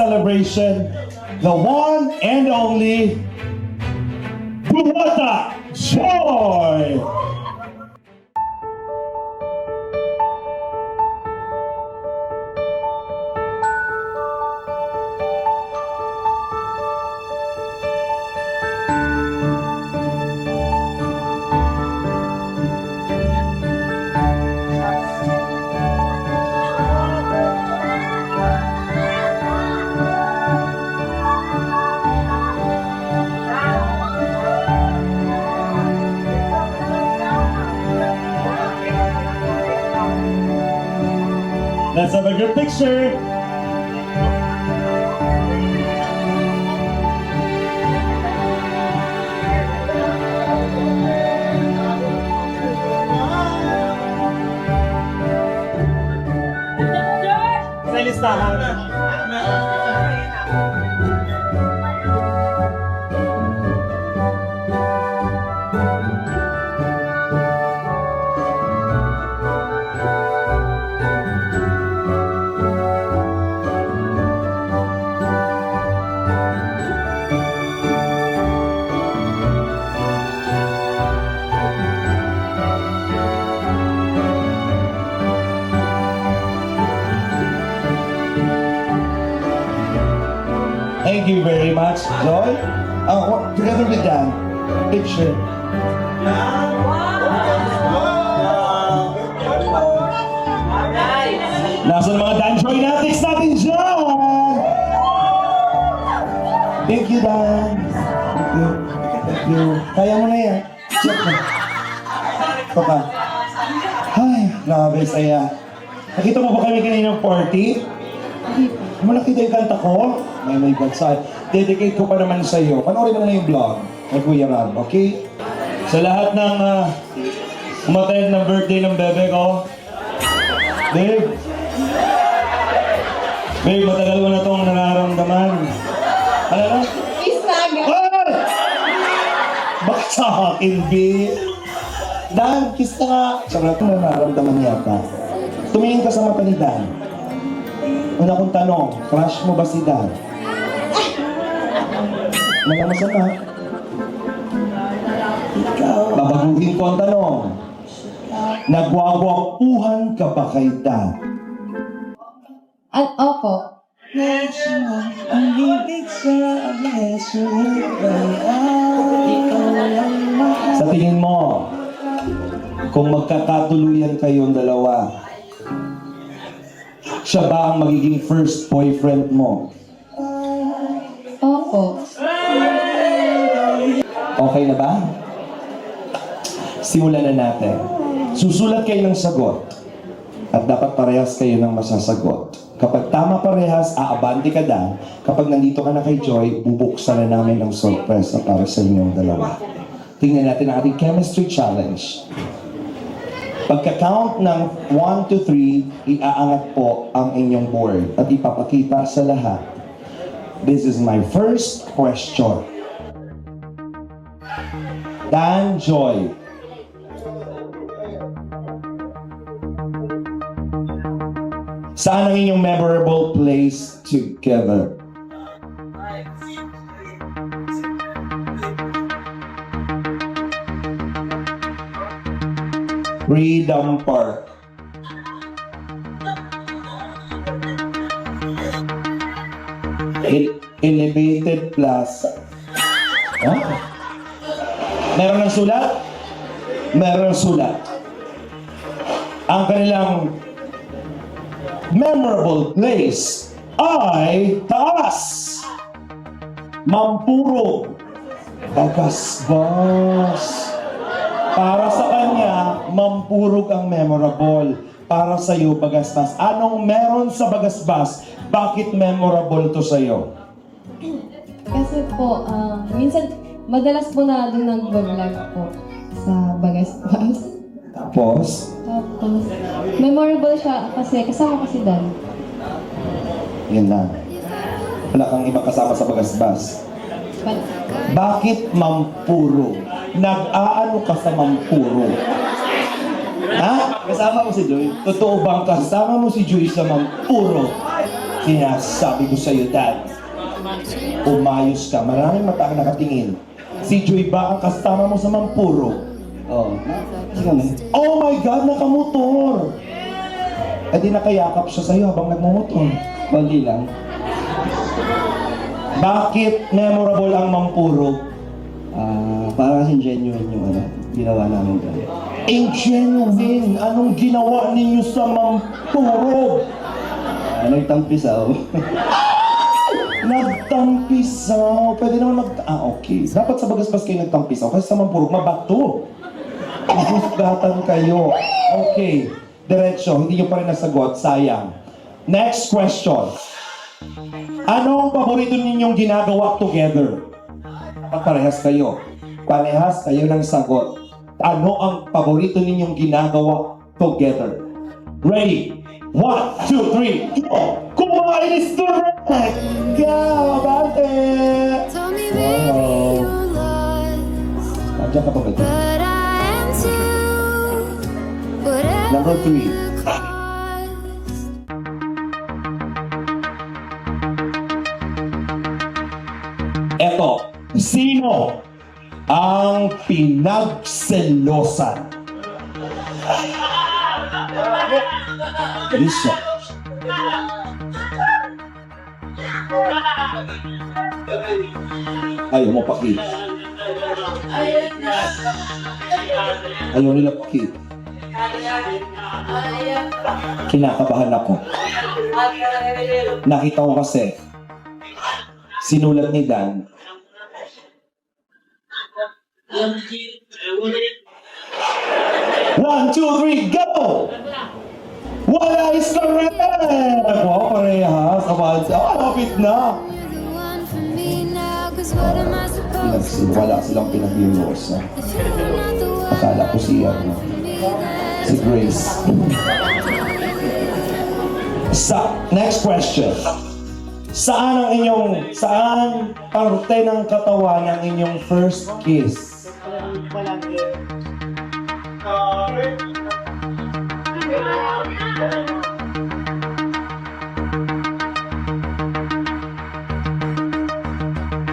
celebration, the one and only Buwata Joy! Let's have a good picture. Sa listahan. Thank you very much, Joy. Together with Dan, picture. Nasa mga Dan Joy natin dyan? Thank you, Dan. Thank you. Thank you. Kaya mo na yan. Check mo. Ito pa. Ay, grabe, saya. Nakita mo ba kami kaninang party? Mo nakita yung kanta ko? My God, dedicate ko pa naman sa iyo. Panoorin mo na yung vlog kay Kuya Ram, okay? Sa lahat ng umattend ng birthday ng bebe ko, Babe, matagal mo na itong nararamdaman. Ano na? Kiss na agad. Ah! Bakit sa akin, babe? Dan, kiss na nga. Sabi natin na nararamdaman yata. Tumingin ka sa mata ni Dan. Una kong tanong, crush mo ba si Dan? Malamasan ka. Ikaw. Babaguhin ko ang tanong. Nagwawakpuhan ka ba kay Dan? Opo. Ang ibig sa Sa tingin mo, kung magkakatuluyan kayong dalawa, siya ba ang magiging first boyfriend mo? Opo. Okay na ba? Simulan na natin. Susulat kayo ng sagot. At dapat parehas kayo ng masasagot. Kapag tama parehas, aabante ka na. Kapag nandito ka na kay Joy, bubuksan na namin ang sorpresa para sa inyong dalawa. Tingnan natin ang ating chemistry challenge. Pagka-count ng 1 to 3, iaangat po ang inyong board at ipapakita sa lahat. This is my first question. Dan, Joy. Saan ang inyong memorable place together? Freedom Park. Elevated Plaza. Huh? Meron ng sulat? Meron ng sulat. Ang kanilang memorable place ay taas. Mampuro. Bagasbas. Para sa kanya, mampurog ang memorable. Para sa iyo, Bagasbas. Anong meron sa Bagasbas? Bakit memorable to sa iyo? Kasi po, minsan, madalas po na doon nag-vlog po sa Bagasbas. Tapos? Tapos, memorable siya kasi kasama ko si Dan. Yan lang. Wala kang iba kasama sa Bagasbas. Bakit mampuro? Nag-aano ka sa mampuro? Ha? Kasama mo si Joy? Totoo bang kasama mo si Joy sa mampuro? Sinasabi ko sa'yo, Dad. Umayos ka. Maraming mata ang nakatingin. Si Joy ba ang kasama mo sa Mampuro? Oo. Sige na. Oh my God, nakamotor! Eh di nakayakap siya sa'yo habang nagmumotor. Konti lang. Bakit memorable ang Mampuro? Parang kasing genuine yung ginawa namin doon. Genuine! Anong ginawa ninyo sa Mampuro? Nagtampisaw. Nagtampisaw. Pwede naman okay. Dapat sa Bagaspas kayo nagtampisaw kasi sa Mampuro, mabato. Husgatan kayo. Okay. Diretso, hindi nyo pa rin nasagot. Sayang. Next question. Ano ang paborito ninyong ginagawa together? Parehas kayo. Parehas kayo ng sagot. Ano ang paborito ninyong ginagawa together? Ready? 1, 2, 3, go! Kumain is correct! Go, abante! Told me, baby, you're lost, Nandiyan ka pa ba? but I am too. Whatever Number 3. the cost. Eto, sino ang pinagselosan? Lisa. Ayaw mo pakit. Ayaw nila pakit. Kinakabahan ako. Nakita ko kasi, sinulat ni Dan. One, two, three, go! Wala is correct! Wow, parehas. Lapit na. You're the one for me now, 'cause what am I supposed to Wala silang pinag-iulosa. if you're not the one Akala ko siya, for me? si Grace. Next question. Saan parte ng katawan ang inyong first kiss?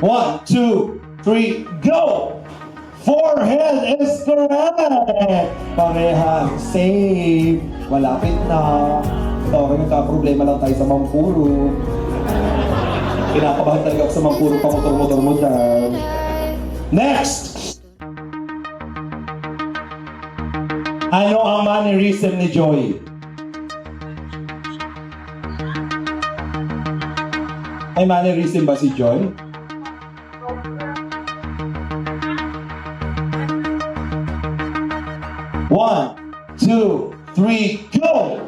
One, two, three, go! Forehead is correct! Parehas, save. Malapit na. Okay, nagka-problema lang tayo sa Mampuro. Kinakabahan talaga ako sa Mampuro, pamotor-motor mo dyan. Next! Ano ang mannerism ni Joy? May mannerism ba si Joy? One, two, three, go!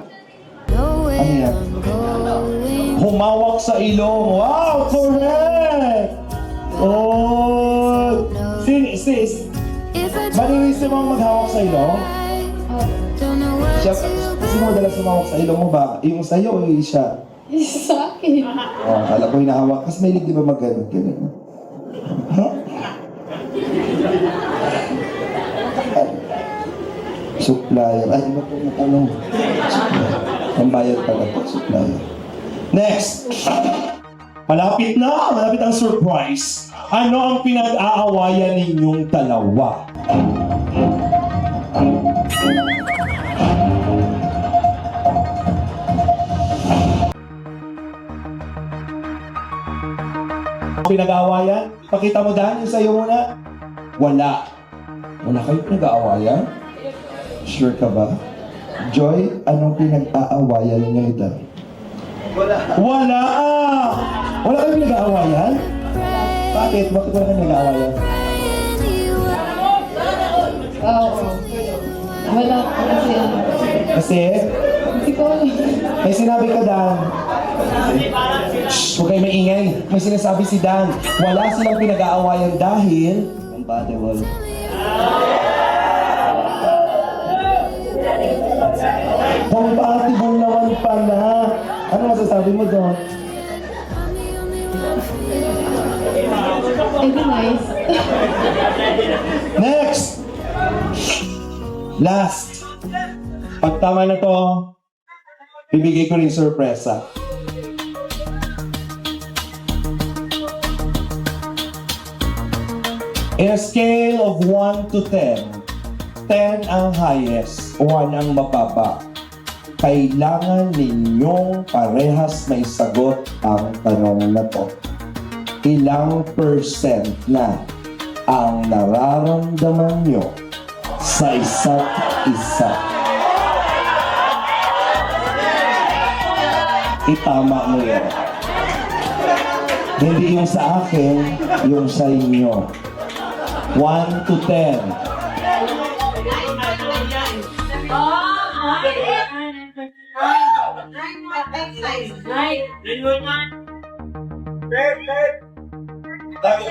Nowhere Ano yan? I'm going. Humawak sa ilong. Wow, correct! Oh! If I Mannerism ang maghawak sa ilong? don't know what Siya, to kasi mo madalas humawak sa ilong mo ba? Yung sa'yo o yung siya? Sa akin. Oh, akala ko hinahawak. Kasi may di ba mag-ganon? Huh? Supplier. Ay, iba po na tanong. Ang bayad pala po, supplier. Next! Malapit na! Malapit ang surprise! Ano ang pinag-aawayan ninyong dalawa? Pinag-aawayan? Pakita mo Dan, yung sa'yo muna. Wala. Wala kayo pinag-aawayan? Sure ka ba? Joy, anong pinag-aawayan niyo ito? Wala. Wala! Wala kayo pinag-aawayan? Bakit? Bakit wala kayo pinag-aawayan? Oo. Wala po kasi ano. Kasi, Hindi ko alam. may sinabi ka Dan. Shh, huwag kayo maingay. May sinasabi si Dan. Wala silang pinag-aawayan dahil Compatible. compatible naman pala. Ano masasabi mo doon? Eh, di nice. Next! Last! Pag tama na to, bibigay ko rin sorpresa. In a scale of 1 to 10, 10 ang highest, 1 ang mababa. Kailangan ninyong parehas may sagot ang tanong na to. Ilang percent na ang nararamdaman nyo sa isa't isa? Itama mo yan. Hindi yung sa akin, yung sa inyo. 1 to 10.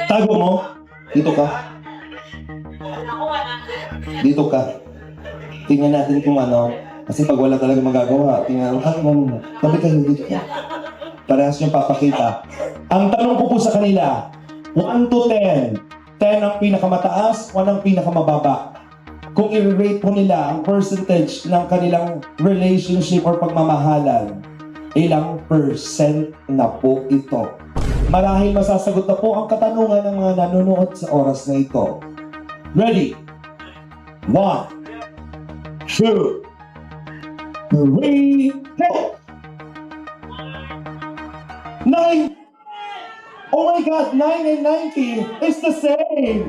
Tago mo. Dito ka. Dito ka. Tingnan natin kung ano. Kasi pag wala talaga magagawa, tingnan mo. Tabi kayo dito ka. Parehas yung papakita. Ang tanong ko po sa kanila, 1 to 10. 10 ang pinakamataas, 1 ang pinakamababa. Kung i-rate po nila ang percentage ng kanilang relationship or pagmamahalan, ilang percent na po ito? Marahil masasagot na po ang katanungan ng mga nanonood sa oras na ito. Ready? 1, 2, 3, go! 9! Oh my God, 9 and 90 is the same!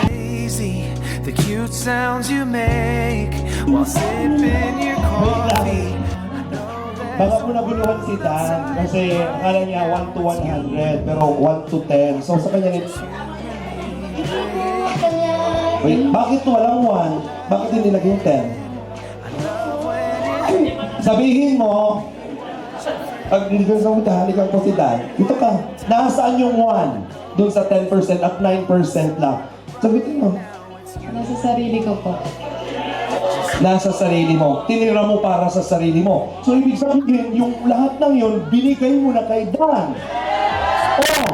Crazy, the cute sounds you make while sipping your coffee. Baka po naguluhan si Dan kasi akala niya 1 to 100 pero 1 to 10. So sa kanya rin, wait, bakit walang 1? Bakit hindi naging 10? Sabihin mo, pag hindi ka sa halikan ko si Dan, dito ka, nasaan yung 1? Doon sa 10% at 9% lang. Sabihin mo, Nasa sarili ko po. nasa sarili mo. Tinira mo para sa sarili mo. So, ibig sabihin, yung lahat ng yun, binigay mo na kay Dan. Oh,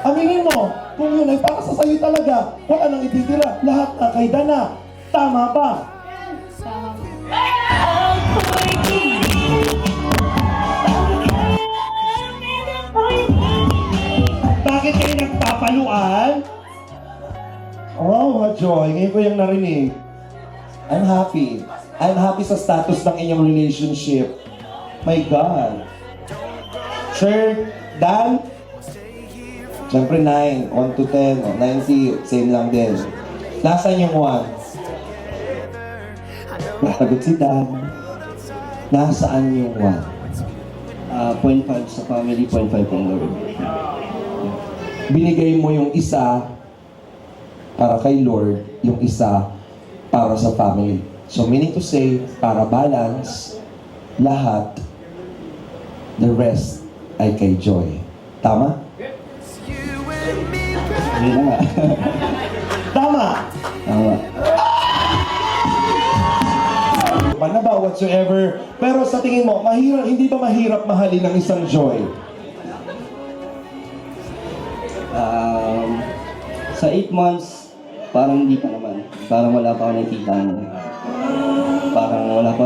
aminin mo, kung yun ay para sa sayo talaga, wala nang ititira. Lahat na kay Dan na. Tama ba? Tama po. Bakit kayo nagpapaluan? Oh, what joy. Ngayon ko yung narinig. I'm happy. I'm happy sa status ng inyong relationship. My God. Sure, Dan? Siyempre 9, 1 to 10, 90, same lang din. Nasaan yung 1? Nasagot si Dan. Nasaan yung 1? 0.5 sa family, 0.5 from Lord. Binigay mo yung isa para kay Lord, yung isa para sa family. So meaning to say, para balance, lahat, the rest ay kay Joy. Tama? Hindi na nga. Tama! Tama. Na ba whatsoever, pero sa tingin mo, mahirap, hindi ba mahirap mahalin ng isang Joy? Sa 8 months, parang hindi pa naman. Parang wala pa ako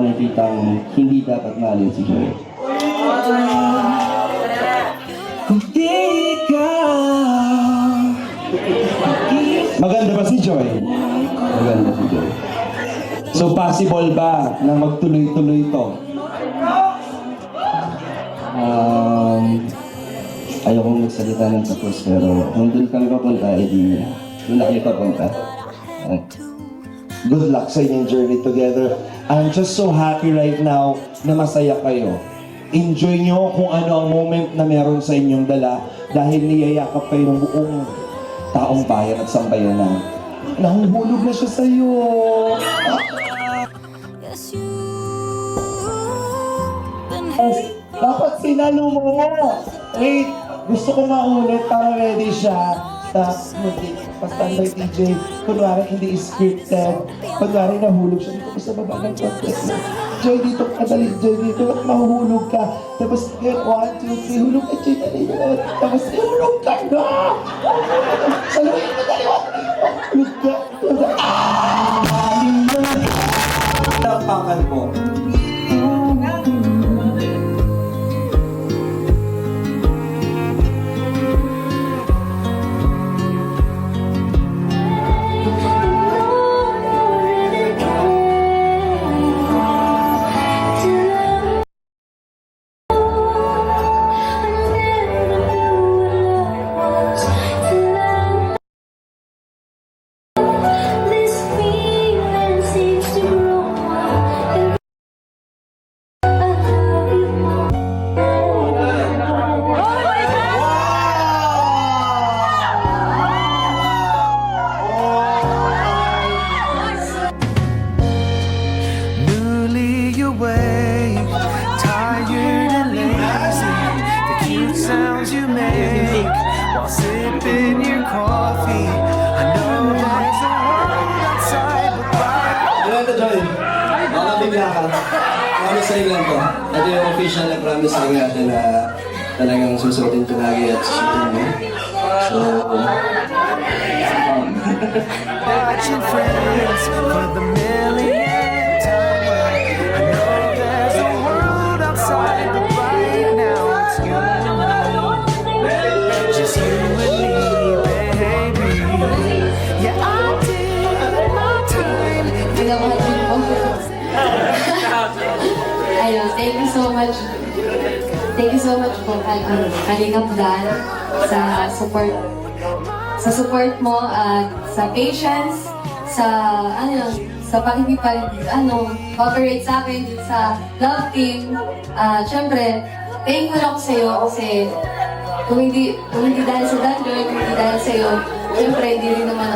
nakitang hindi dapat mahalin si Joy. Maganda ba si Joy? Maganda si Joy. So possible ba na magtuloy-tuloy ito? Ayokong magsalita ng tapos pero kung doon kami papunta, edi doon na kayo papunta. Good luck sa inyong journey together. I'm just so happy right now na masaya kayo. Enjoy nyo kung ano ang moment na meron sa inyong dala dahil niyayakap kayo ng buong taong bayan at sambayanan. Nahuhulog na siya sa'yo. Yes, you been Dapat sinalo mo. Wait, gusto ko maulit para ready siya. Tapos pa-standby DJ. Kunwari hindi scripted. Kunwari nahulog siya. Dito ko sa baba ng contest. Joy, dito ka dali. Joy, dito. At mahuhulog ka. Tapos, 1, 2, 3. Hulog ka, Joy. Dali. Tapos, hulog ka na. Saluhin mo, dali. Hulog ka. Maling mo. Tapakan mo. sa lang to. Ito yung official na promise ring natin na talagang susuotin ko lagi at susuotin mo. So, Watching friends for the millionth time. I know there's a world outside, but right now it's you and me. Just you and me, baby. Yeah, I did my time. Minamahal din po. Ayun, thank you so much. Thank you so much po, Kalingap Dan, sa support mo at sa patience, sa sa cooperate sa akin sa love team. Syempre, thankful ako sa iyo kasi kung hindi dahil sa Danjoy, kung hindi dahil sa iyo, syempre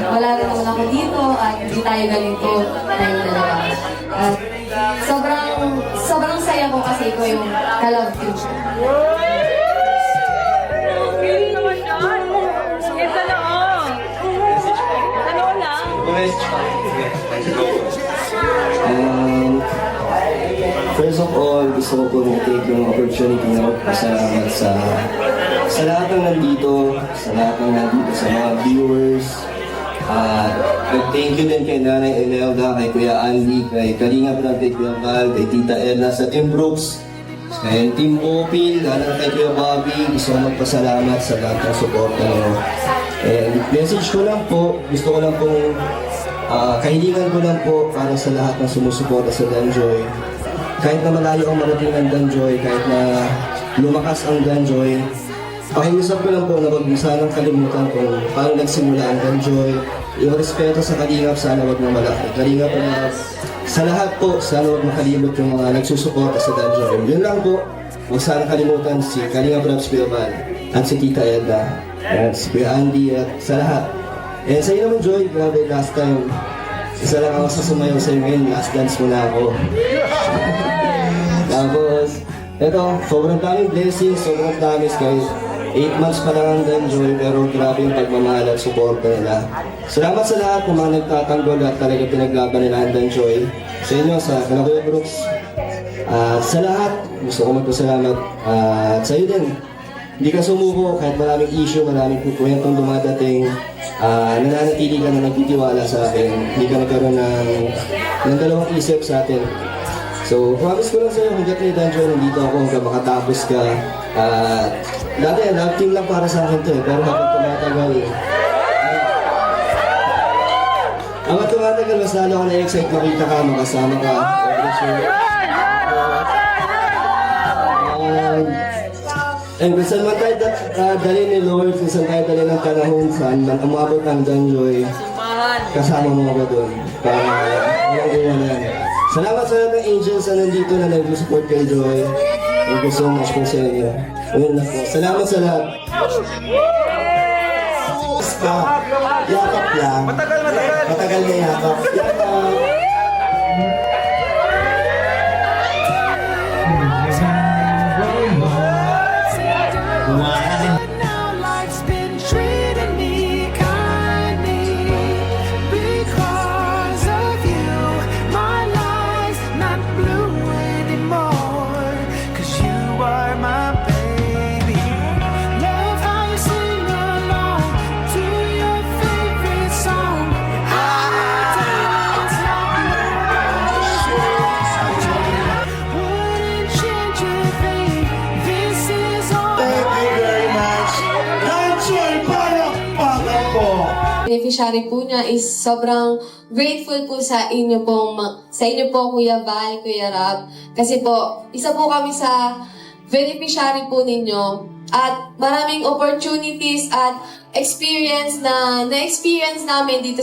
wala rin naman ako dito at hindi tayo ganito tayong dalawa. At sobrang saya ko kasi ikaw yung ka-love team. First of all, gusto ko pong i-take yung opportunity na magpasalamat sa lahat ng nandito, sa mga viewers. Thank you din kay Nanay Imelda, kay Kuya Andy, kay Kalingap ng kay Kuya Val, kay Tita Edna, sa Team Brooks, kay Team Opil, kay Kuya Bobby. Gusto ko magpasalamat sa lahat ng support nyo. And message ko lang po, gusto ko lang pong kahilingan ko lang po para sa lahat ng sumusuporta sa Danjoy. Kahit na malayo ang marating ng Danjoy, kahit na lumakas ang Danjoy, pakiusap ko lang po na huwag sanang kalimutan kung paano nagsimula ang Danjoy. Yung respeto sa Kalingap, sana huwag na malaki. Kalingap na sa lahat po, sana huwag makalimot yung mga nagsusuporta sa Danjoy. Yun lang po, huwag sanang kalimutan si Kalingap Raps Kuya Val at si Tita Edna, at si Kuya Andy at sa lahat. And sa iyo naman, Joy, grabe, last time, isa lang ako sa sumayaw sa iyo ngayon, last dance mo na ako. Tapos, eto, sobrang daming blessings, sobrang dami guys. 8 months pa lang ang Danjoy, pero grabe yung pagmamahal at support nila. Salamat sa lahat ng mga nagtatanggol at talaga pinaglaban nila ang Danjoy. Sa inyo, sa Kuya Brooks. Sa lahat, gusto ko magpasalamat. At sa iyo din, hindi ka sumuko kahit maraming issue, maraming kwentong dumadating. Nananatili ka na nagtitiwala sa akin. Hindi ka nagkaroon ng dalawang isip sa atin. So, promise ko lang sa'yo, hanggat may Danjoy, nandito ako hanggang makatapos ka. Dati, love team lang para sa akin to eh, pero habang tumatagal, mas lalo ako na-excite makita ka, makasama ka. And kung saan man tayo dali ni Lord, kung saan tayo dali ng panahon, saan man umabot ang Danjoy, kasama mo ako doon. Para walang iwanan. Salamat sa lahat ng angels na nandito na nag-support kay Joy. Thank you so much po sa inyo. Ayun na po. Salamat sa lahat. Basta, yakap lang. Matagal na yakap. Now life's been treating me kindly. Because of you, my life's not blue anymore. 'Cause you are my baby. Love how you sing along to your favorite song. I dance like wouldn't change a thing. This is all. Thank you very much. Danjoy, palakpakan po. Beneficiary po niya is sobrang grateful po sa inyo po, Kuya Val, Kuya Rab. Kasi po, isa po kami sa beneficiary po ninyo. At maraming opportunities at experience na-experience namin dito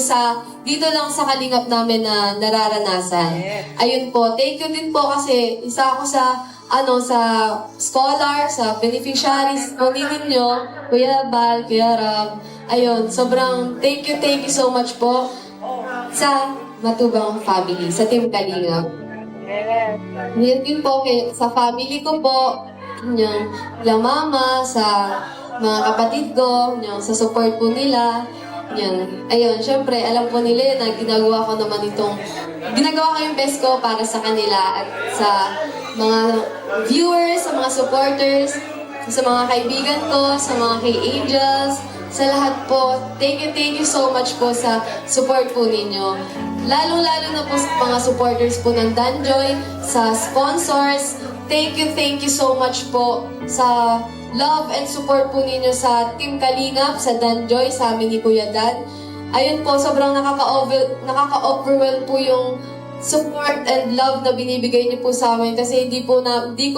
lang sa Kalingap namin na nararanasan. Ayun po, thank you din po kasi isa ako sa scholar, sa beneficiaries po ninyo, Kuya Val, Kuya Rab. Ayun, sobrang thank you so much po sa Matubang family, sa Team Kalingap. Ngayon din po sa family ko po, yung mama, sa mga kapatid ko, yung sa support po nila. Yan. Ayun, syempre, alam po nila na ginagawa ko yung best ko para sa kanila at sa mga viewers, sa mga supporters, sa mga kaibigan ko, sa mga kay Angels, sa lahat po. Thank you so much po sa support po ninyo. Lalong-lalo na po sa mga supporters po ng Danjoy, sa sponsors. Thank you so much po sa love and support po ninyo sa Team Kalingap, sa Danjoy, sa amin ni Kuya Dan. Ayun po, sobrang nakaka-overwhelm po yung support and love na binibigay niyo po sa amin kasi di ko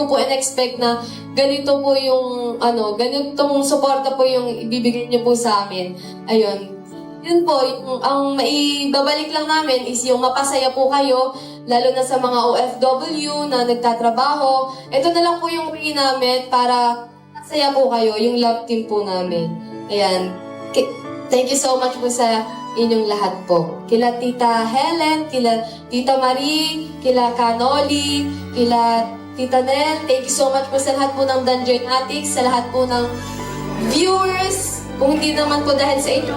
po in-expect na ganito po yung ganitong suporta po yung ibibigay niyo po sa amin. Ayun. Yun po, ang maibabalik lang namin is yung mapasaya po kayo, lalo na sa mga OFW na nagtatrabaho. Ito na lang po yung way namin para masaya po kayo, yung love team po namin. Ayan. Thank you so much po sa inyong lahat po. Kila Tita Helen, kila Tita Marie, kila Canoli, kila Tita Nel. Thank you so much po sa lahat po ng Danjoy Natics, sa lahat po ng viewers. Kung hindi naman po dahil sa inyo,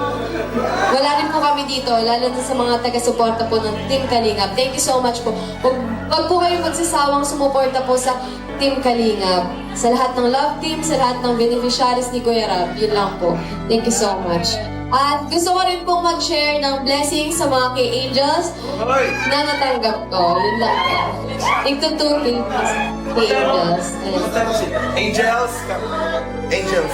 wala rin po kami dito, lalo na sa mga taga-suporta po ng Team Kalingap. Thank you so much po. Huwag po kayong magsasawang sumuporta po sa Team Kalingap. Sa lahat ng love team, sa lahat ng beneficiaries ni Kuya Rab, yun lang po. Thank you so much. At gusto ko rin pong mag-share ng blessings sa mga kay Angels na natanggap ko. Yun lang po. Tigtutukin po kay Angels. Angels. Angels.